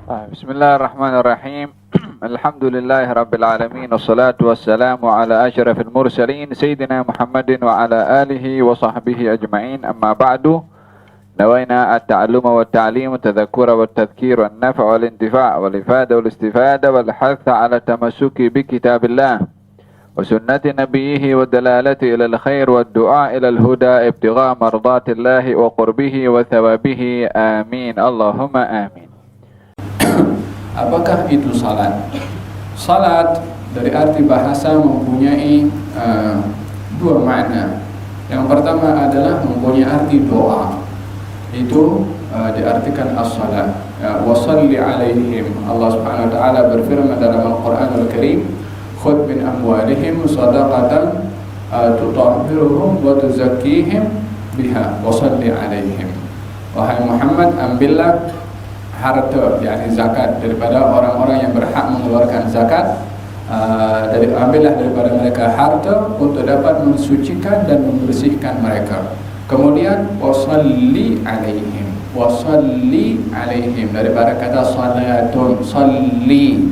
بسم الله الرحمن الرحيم. الحمد لله رب العالمين، والصلاة والسلام على أشرف المرسلين سيدنا محمد وعلى آله وصحبه أجمعين. أما بعد، نوينا التعلم والتعليم والتذكر والتذكير والنفع والانتفاع والإفادة والاستفادة والحث على التمسك بكتاب الله وسنة نبيه والدلالة إلى الخير والدعاء إلى الهدى ابتغاء مرضات الله وقربه وثوابه. آمين اللهم آمين. Apakah itu salat? Salat dari arti bahasa mempunyai dua makna. Yang pertama adalah mempunyai arti doa. Itu diartikan as-salat. Wa shalli alaihim. Allah Subhanahu wa taala berfirman dalam Al-Qur'anul Karim, "Khudh min amwalihim shadaqatan tutahhiruhum wa tuzakkihim biha wa shalli alaihim." Wahai Muhammad, ambillah harta, yakni zakat, daripada orang-orang yang berhak mengeluarkan zakat. Ambillah daripada mereka harta untuk dapat mensucikan dan membersihkan mereka. Kemudian wasalli alaihim, wasalli alaihim daripada kata salatun, salli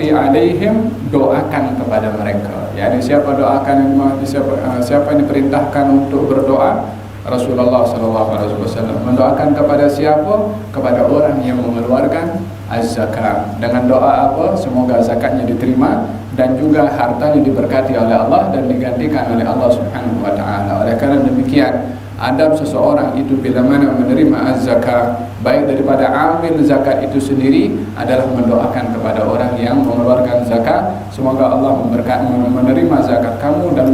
alaihim, doakan kepada mereka. Yani siapa doakan, siapa yang diperintahkan untuk berdoa? Rasulullah SAW mendoakan kepada siapa? Kepada orang yang mengeluarkan az-zakat. Dengan doa apa? Semoga zakatnya diterima dan juga hartanya diberkati oleh Allah dan digantikan oleh Allah Subhanahu wa taala. Oleh karena demikian, adab seseorang itu bila mana menerima az-zakat, baik daripada amil zakat itu sendiri, adalah mendoakan kepada orang yang mengeluarkan zakat, semoga Allah menerima zakat kamu dan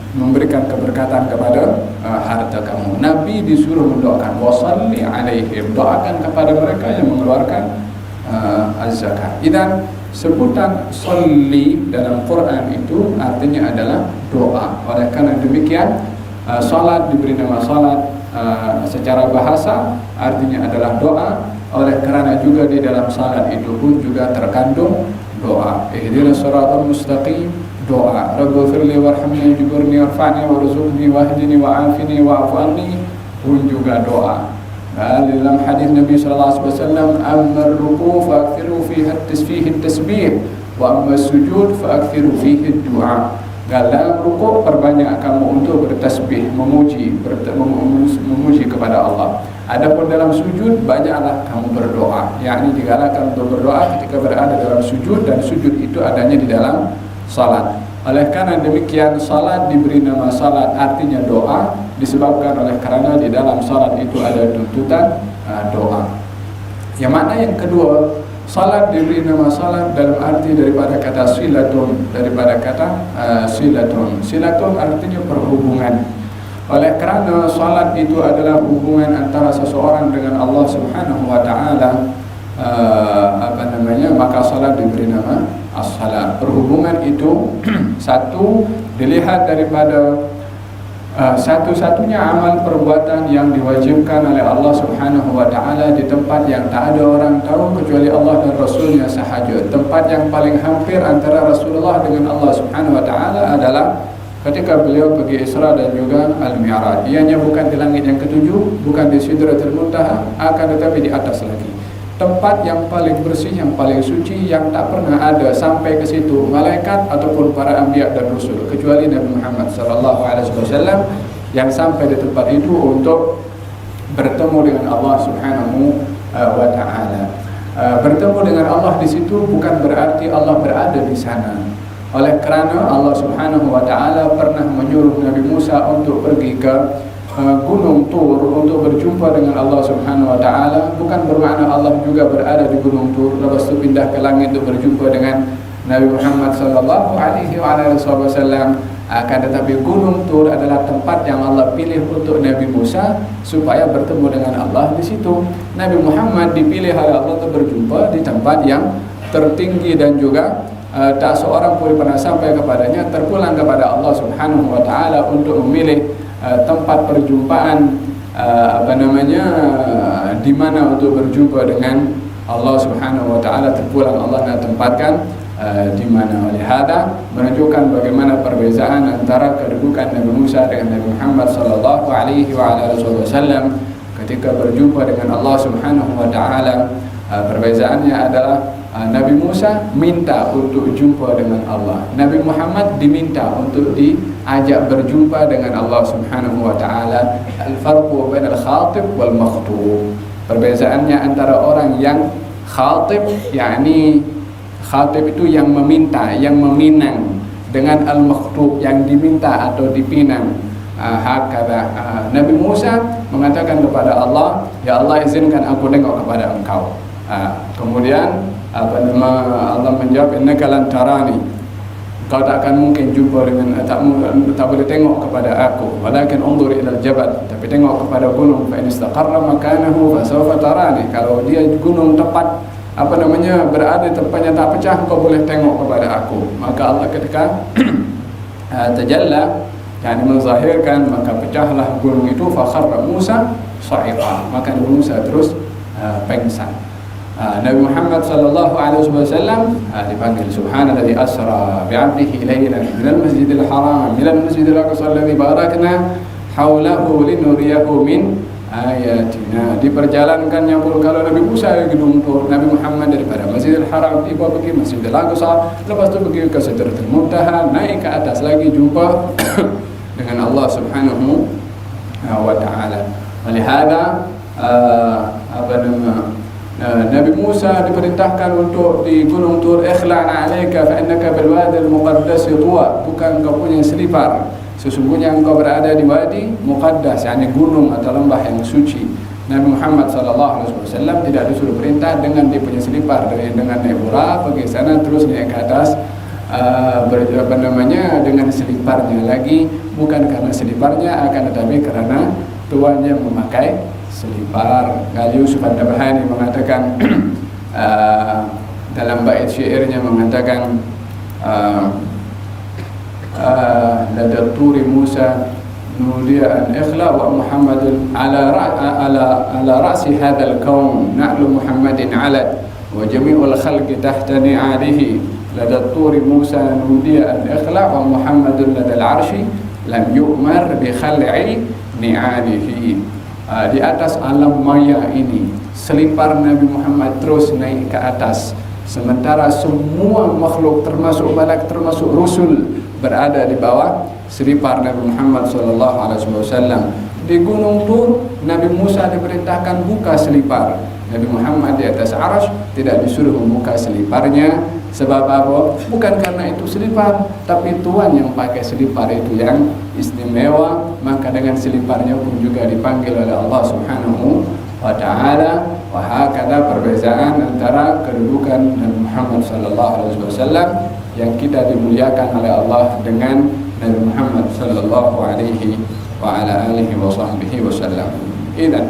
memberikan keberkatan kepada harta kamu. Nabi disuruh mendoakan, wasalli alaihim, doakan kepada mereka yang mengeluarkan az-zakat. Dan sebutan salli dalam Quran itu artinya adalah doa. Oleh karena demikian, salat diberi nama salat secara bahasa artinya adalah doa. Oleh karena juga di dalam salat itu pun juga terkandung doa. Ihdinas siratal mustaqim, doa. Rabbighfirli warhamni wajburni warfa'ni warzuqni wahdini wa'afini wa'fu anni, pun juga doa. Dalam hadis Nabi sallallahu alaihi wasallam, "Amma ar-ruku' fa'akthiru fihi at-tasbih wa amma as-sujud fa'akthiru fihi ad-du'a." Dalam rukuk perbanyak kamu untuk bertasbih, memuji kepada Allah. Adapun dalam sujud, banyaklah kamu berdoa. Yakni digalakkan untuk berdoa ketika berada dalam sujud, dan sujud itu adanya di dalam salat. Oleh karena demikian, salat diberi nama salat artinya doa, disebabkan oleh karena di dalam salat itu ada tuntutan doa. Yang mana yang kedua, salat diberi nama salat dalam arti daripada kata silatun, daripada kata silatun. Silatun artinya perhubungan. Oleh kerana salat itu adalah hubungan antara seseorang dengan Allah Subhanahu wa taala, maka salat diberi nama as-salat. Perhubungan itu satu dilihat daripada satu-satunya amal perbuatan yang diwajibkan oleh Allah Subhanahu wa taala di tempat yang tak ada orang tahu kecuali Allah dan Rasulnya sahaja. Tempat yang paling hampir antara Rasulullah dengan Allah Subhanahu wa taala adalah ketika beliau pergi Isra dan juga Al-Mi'raj. Ianya bukan di langit yang ketujuh, bukan di Sidratul Muntaha, akan tetapi di atas lagi. Tempat yang paling bersih, yang paling suci, yang tak pernah ada sampai ke situ malaikat ataupun para anbiya dan rasul, kecuali Nabi Muhammad sallallahu alaihi wasallam yang sampai di tempat itu untuk bertemu dengan Allah Subhanahu wa taala. Bertemu dengan Allah di situ bukan berarti Allah berada di sana. Oleh kerana Allah Subhanahu wa taala pernah menyuruh Nabi Musa untuk pergi ke Gunung Tur untuk berjumpa dengan Allah Subhanahu wa taala. Bukan bermakna Allah juga berada di Gunung Tur lepas itu pindah ke langit untuk berjumpa dengan Nabi Muhammad sallallahu alaihi wasallam. Akan tetapi Gunung Tur adalah tempat yang Allah pilih untuk Nabi Musa supaya bertemu dengan Allah di situ. Nabi Muhammad dipilih oleh Allah untuk berjumpa di tempat yang tertinggi dan juga tak seorang pun pernah sampai kepadanya, terpulang kepada Allah Subhanahu wa taala untuk memilih tempat perjumpaan di mana untuk berjumpa dengan Allah Subhanahu wa taala. Terpulang Allah nak tempatkan di mana. Oleh hada menunjukkan bagaimana perbezaan antara kedudukan Nabi Musa dengan Nabi Muhammad sallallahu alaihi wasallam ketika berjumpa dengan Allah Subhanahu wa taala. Perbezaannya adalah Nabi Musa minta untuk jumpa dengan Allah. Nabi Muhammad diminta untuk diajak berjumpa dengan Allah Subhanahu wa taala. Al-farqu bainal khatib wal makhtub. Perbezaannya antara orang yang khatib, yakni khatib itu yang meminta, yang meminang, dengan al-makhtub yang diminta atau dipinang. Hakada Nabi Musa mengatakan kepada Allah, ya Allah izinkan aku tengok kepada engkau. Kemudian Allah menjawab, innaka lan tarani, kau tak akan mungkin jumpa dengan tak boleh tengok kepada aku, walakin unzur ila al-jabal, tapi tengok kepada gunung, fa in istaqarra makanahu fa sawfa tarani, kalau dia gunung tepat berada tempatnya tak pecah, kau boleh tengok kepada aku. Maka Allah ketika tajalla, yani menzahirkan, maka pecahlah gunung itu, fa kharra Musa sa'iqa, maka Nabi Musa terus pingsan. Nabi Muhammad sallallahu alaihi wasallam dipanggil subhanalladzi asra bi'abdihi laylan minal masjidil haram ilal masjidil aqsa alladzi barakna haulahu linuriyahu min ayatina. Diperjalankannya pun kalau Nabi Musa ke Gunung Tur, Nabi Muhammad daripada Masjidil Haram tiba pergi Masjidil Aqsa, lepas tu pergi ke Sidratul Muntaha, naik ke atas lagi jumpa dengan Allah Subhanahu wa taala. Olehada Nabi Musa diperintahkan untuk di Gunung Tur, ikhla'na 'alaika fa innaka bil wadi al muqaddas tuwa, bukan kau punya selipar, sesungguhnya engkau berada di wadi muqaddas, yakni gunung atau lembah yang suci. Nabi Muhammad sallallahu alaihi wasallam tidak disuruh perintah dengan dia punya selipar, dengan naik buraq pergi sana terus naik ke atas dengan seliparnya lagi, bukan karena seliparnya, akan tetapi karena tuannya memakai selipar. Ghali Yusuf An-Nabhani mengatakan dalam bait syairnya mengatakan lada turi Musa nudiya an ikhla wa Muhammadun ala ra'si hadzal kaun na'lu Muhammadin ala wa jami'ul khalqi tahta ni'alihi. Lada turi Musa nudiya an ikhla wa Muhammadun ladal arshi lam yu'mar bi khal'i ni'alihi. Di atas alam maya ini selipar Nabi Muhammad terus naik ke atas, sementara semua makhluk termasuk malaikat termasuk rasul berada di bawah selipar Nabi Muhammad sallallahu alaihi wasallam. Di Gunung Tur Nabi Musa diperintahkan buka selipar, Nabi Muhammad di atas arsy tidak disuruh membuka seliparnya. Sebab apa? Bukan karena itu selipar, tapi Tuhan yang pakai selipar itu yang istimewa, maka dengan seliparnya pun juga dipanggil oleh Allah Subhanahu wa taala. Wa hakada perbezaan antara kedudukan Nabi Muhammad sallallahu alaihi wasallam yang kita dimuliakan oleh Allah dengan Nabi Muhammad sallallahu alaihi wa ala alihi wa sahbihi wasallam. Idzan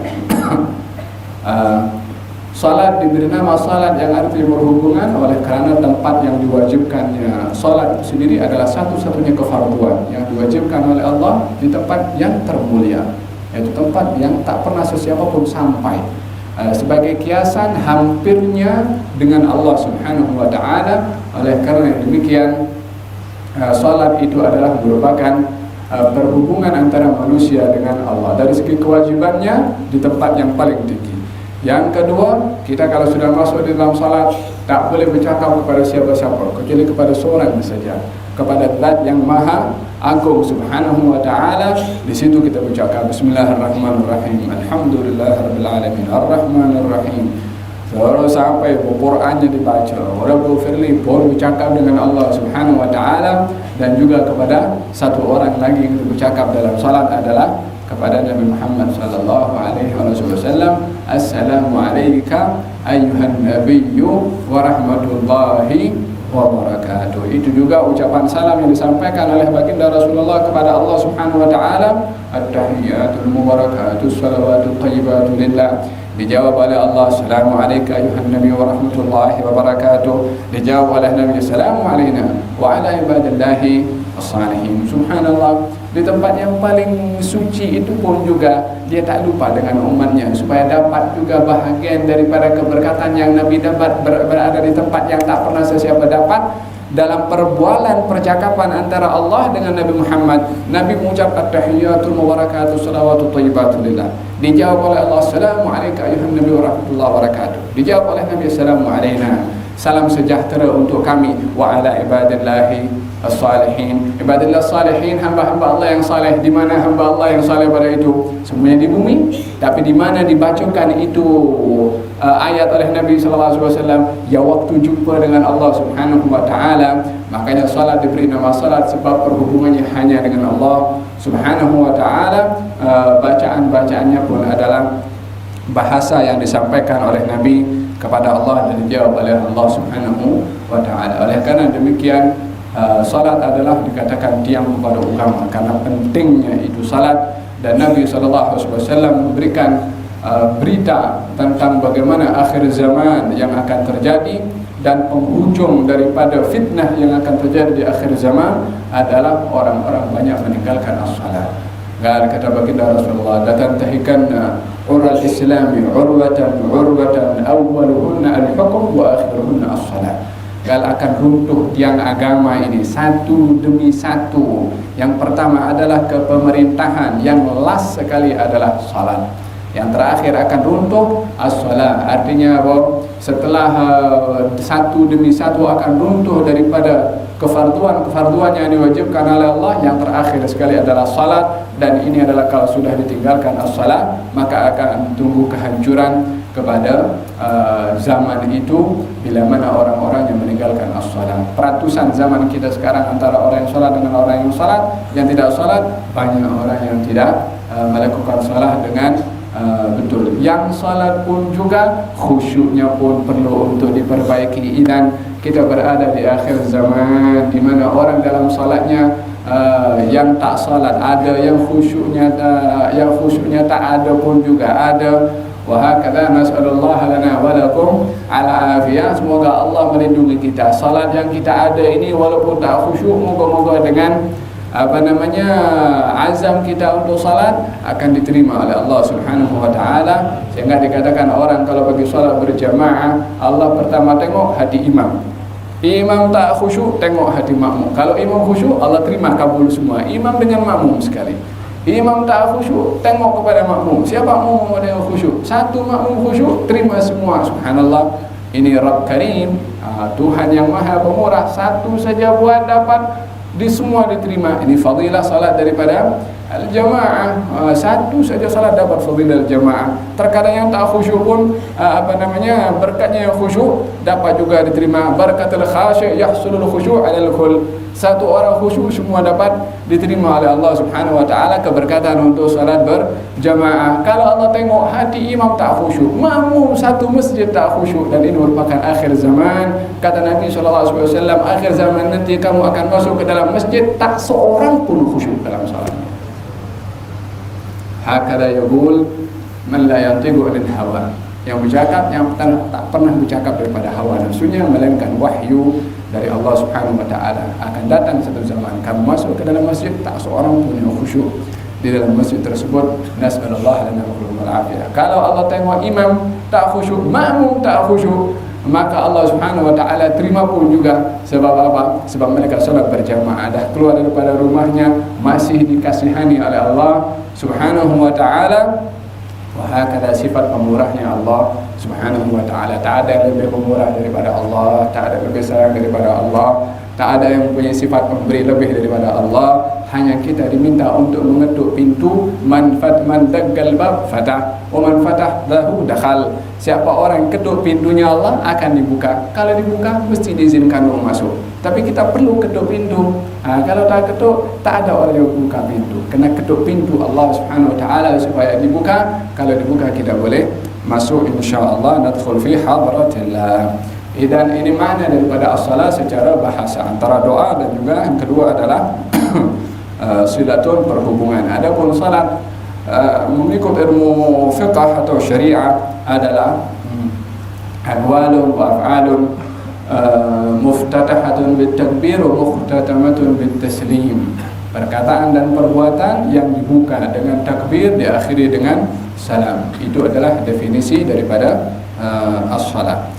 salat diberi nama salat yang arti berhubungan oleh karena tempat yang diwajibkannya. Salat sendiri adalah satu-satunya kefarduan yang diwajibkan oleh Allah di tempat yang termulia, yaitu tempat yang tak pernah sesiapa pun sampai. Sebagai kiasan hampirnya dengan Allah Subhanahu wa taala. Oleh karena demikian salat itu adalah merupakan berhubungan antara manusia dengan Allah dari segi kewajibannya di tempat yang paling tinggi. Yang kedua, kita kalau sudah masuk di dalam salat tak boleh bercakap kepada siapa-siapa kecuali kepada seorang saja, kepada Zat yang Maha Agung Subhanahu wa taala. Di situ kita bercakap bismillahirrahmanirrahim, alhamdulillahirabbil alamin, arrahmanirrahim, terus sampai Qur'annya dibaca, Rabbil firli, baru bercakap dengan Allah Subhanahu wa taala. Dan juga kepada satu orang lagi yang bercakap dalam salat adalah kepada Nabi Muhammad sallallahu alaihi wasallam, assalamu alayka ayyuhan nabiyyu wa rahmatullahi wa barakatuh. Itu juga ucapan salam yang disampaikan oleh baginda Rasulullah kepada Allah Subhanahu wa taala. At-tahiyyatul mubarakatus salawatul thayyibatu lillah. Dijawab oleh Allah, assalamu alayka ayyuhan nabiyyu wa rahmatullahi wa barakatuh. Dijawab oleh Nabi, assalamu alayna wa ala ibadillahi as-salihin. Subhanallah, di tempat yang paling suci itu pun juga dia tak lupa dengan umatnya, supaya dapat juga bahagian daripada keberkatan yang Nabi dapat berada di tempat yang tak pernah sesiapa dapat. dalam perbualan percakapan antara Allah dengan Nabi Muhammad, Nabi mengucap at-tahiyyatul mubarakatuh salawatu thayyibatu lillah. Dijawab oleh Allah, assalamu alayka ayuhan nabi wa rahmatullahi wa barakatuh. Dijawab oleh Nabi, assalamu alayna, salam sejahtera untuk kami, wa ala ibadillahi as-salihin. Ibadillah salihin, hamba-hamba Allah yang saleh. Di mana hamba Allah yang saleh pada itu? Semuanya di bumi. Tapi di mana dibacakan itu ayat oleh Nabi sallallahu alaihi wasallam, ya waktu jumpa dengan Allah Subhanahu wa taala. Makanya salat diberi nama salat sebab perhubungannya hanya dengan Allah Subhanahu wa taala. Bacaan-bacaannya pun adalah bahasa yang disampaikan oleh Nabi kepada Allah dan dijawab oleh Allah Subhanahu wa taala. Oleh karena demikian, salat adalah dikatakan tiang kepada agama karena pentingnya itu salat. Dan Nabi SAW memberikan berita tentang bagaimana akhir zaman yang akan terjadi, dan penghujung daripada fitnah yang akan terjadi di akhir zaman adalah orang-orang banyak meninggalkan as-salat. Kata baginda Rasulullah, "Tatantahikanna ural islami urwatan awwaluhunna al-hukm wa akhiruhunna as-salat." Akan runtuh tiang agama ini satu demi satu. Yang pertama adalah kepemerintahan, yang last sekali adalah salat. Yang terakhir akan runtuh as-salat. Artinya bahwa setelah satu demi satu akan runtuh daripada kefarduan yang diwajibkan oleh Allah, yang terakhir sekali adalah salat. Dan ini adalah kalau sudah ditinggalkan as-salat, maka akan tunggu kehancuran kepada zaman itu bila mana orang-orang yang meninggalkan as-salat. Peratusan zaman kita sekarang antara orang yang salat dengan orang yang salat, yang tidak salat, banyak orang yang tidak melakukan salat dengan betul. Yang salat pun juga khusyuknya pun perlu untuk diperbaiki. Dan kita berada di akhir zaman di mana orang dalam salatnya yang tak salat ada, yang khusyuknya tak ada pun juga ada. Wa hakadha nas'alullah lana wa lakum ala afiyah. Semoga Allah melindungi kita. Salat yang kita ada ini walaupun tak khusyuk, moga-moga dengan azam kita untuk salat akan diterima oleh Allah Subhanahu wa taala. Sehingga dikatakan orang kalau pergi salat berjamaah, Allah pertama tengok hati imam. Imam tak khusyuk, tengok hati makmum. Kalau imam khusyuk, Allah terima kabul semua. Imam dengan makmum sekali. Imam tak khusyuk, tengok kepada makmum. Siapa makmum yang khusyuk? Satu makmum khusyuk, terima semua. Subhanallah. Ini Rabb Karim, Tuhan yang Maha Pemurah. Satu saja buat dapat di semua diterima. Ini fadilah salat daripada al-jamaah. Satu saja salat dapat fadilah al-jamaah. Terkadang yang tak khusyuk pun berkatnya yang khusyuk dapat juga diterima. Barakatul khasyi' yahsulul khusyuk 'alal kull. Satu orang khusyuk semua dapat diterima oleh Allah Subhanahu wa taala, keberkatan untuk salat berjamaah. Kalau Allah tengok hati imam tak khusyuk, makmum satu masjid tak khusyuk, dan ini merupakan akhir zaman. Kata Nabi sallallahu alaihi wasallam, akhir zaman nanti kamu akan masuk ke dalam masjid tak seorang pun khusyuk dalam salat. Hakala yaqul man la yantiqu 'anil hawa. Yang bercakap yang tak pernah bercakap daripada hawa nafsunya, melainkan wahyu dari Allah Subhanahu wa taala. Akan datang satu zaman kamu masuk ke dalam masjid tak seorang pun yang khusyuk di dalam masjid tersebut. Nasallallahu lana wa afiyah. Kalau Allah tengok imam tak khusyuk, makmum tak khusyuk, maka Allah Subhanahu wa taala terima pun juga. Sebab apa? Sebab mereka salat berjamaah, dah keluar daripada rumahnya masih dikasihani oleh Allah Subhanahu wa taala. Wahakala sifat pemurahnya Allah Subhanahu wa ta'ala. Tak ada yang lebih pemurah daripada Allah, tak ada yang lebih sayang daripada Allah, tak ada yang punya sifat memberi lebih daripada Allah. Hanya kita diminta untuk mengetuk pintu. Man daggal bab fatah wa man fatah lahu dakhal. Siapa orang ketuk pintunya Allah akan dibuka. Kalau dibuka mesti diizinkan untuk masuk. Tapi kita perlu ketuk pintu. Kalau tak ketuk, tak ada orang yang buka pintu. Kena ketuk pintu Allah Subhanahu wa taala supaya dibuka. Kalau dibuka kita boleh masuk, insyaallah nadkhul fi hadratillah. Dan ini makna daripada as-salat secara bahasa, antara doa dan juga yang kedua adalah silatun perhubungan. Adapun salat mengikut ilmu fiqh atau syariah adalah aqwalun wa af'alun muftatahatun bitakbir wa muftatamatun bitaslim. Perkataan dan perbuatan yang dibuka dengan takbir, diakhiri dengan salam. Itu adalah definisi daripada as-salat.